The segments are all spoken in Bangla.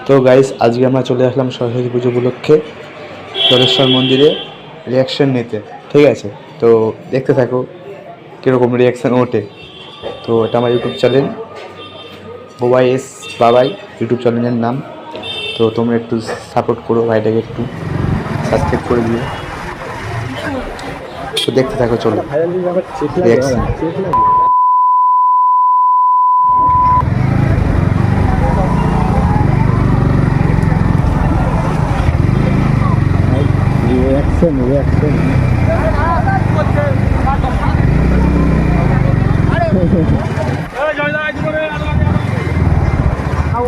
তো গাইস, আজকে আমরা চলে আসলাম সরস্বতী পুজো উপলক্ষে জলেশ্বর মন্দিরে রিয়াকশান নিতে। ঠিক আছে, তো দেখতে থাকো কীরকম রিয়াকশান ওঠে। তো এটা আমার ইউটিউব চ্যানেল বোবাই এস বাবাই, ইউটিউব চ্যানেলের নাম। তো তোমরা একটু সাপোর্ট করো ভাইটাকে, একটু সাবস্ক্রাইব করে দিও। তো দেখতে থাকো, চলো রিয়াকশান। রিয়াকশন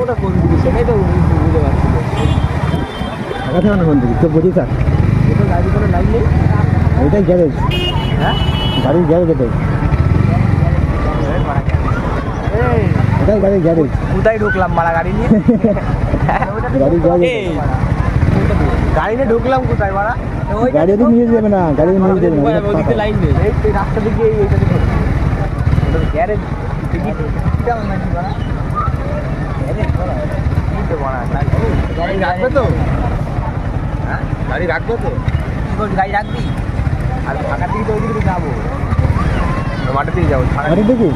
ওটা কোন দিকে, সেটাই তো বুঝতে পারছি না কোন দিকে, তো বুঝি থাক। এটা গাড়ি করে লাইন নেই, ওইটাই গ্যারেজ। হ্যাঁ, গাড়ির গ্যারেজ এটাই, এটাই গাড়ির গ্যারেজ। কোথায় ঢুকলাম মারা গাড়ি নিয়ে? গাড়ি গ্যারেজ, গাড়ি নিয়ে ঢুকলাম কোথায় মারা? গাড়ি ওদিকে নিয়ে যাবে না, গাড়ি নিয়ে যাবে না, ওদিকে লাইন নেই। এই রাস্তা দিকে এইটাতে গ্যারেজ টিকিট কেমন নাকি মারা? গাড়ি রাখবে তো? হ্যাঁ, গাড়ি রাখবে তো? গাড়ি রাখবি? আর ফাঁকা দিকে তো ওইদিকে যাবো, মাঠের দিকে যাবো। মাঠের দিকে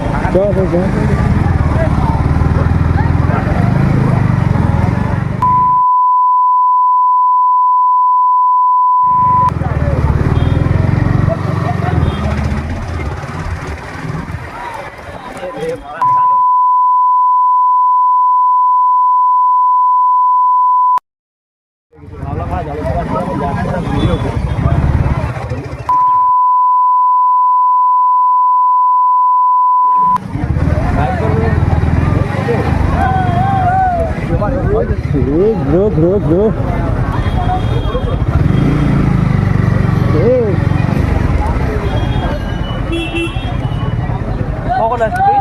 গ্রো কখন আসবি?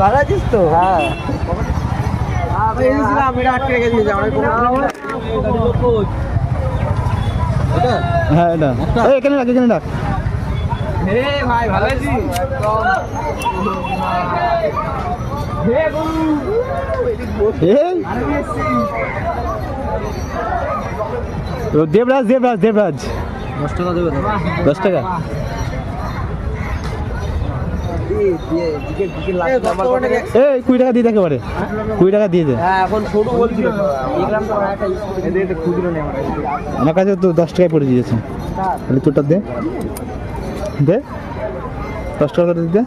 ভালো আছিস তো? হ্যাঁ, হ্যাঁ এটা এখানে রাখ, এখানে রাখ। ভাই ভালো আছিস? দেবরাজ 10 টাকা দেবে, 10 টাকা। এই 20 টাকা দিয়ে দেখে পারে, 20 টাকা দিয়ে দে। এখন ছোট বলছিল আমার কাছে তো 10 টাকায় পড়ে দিয়েছে। তাহলে তোরটা দে 10 টাকা দিয়ে দে।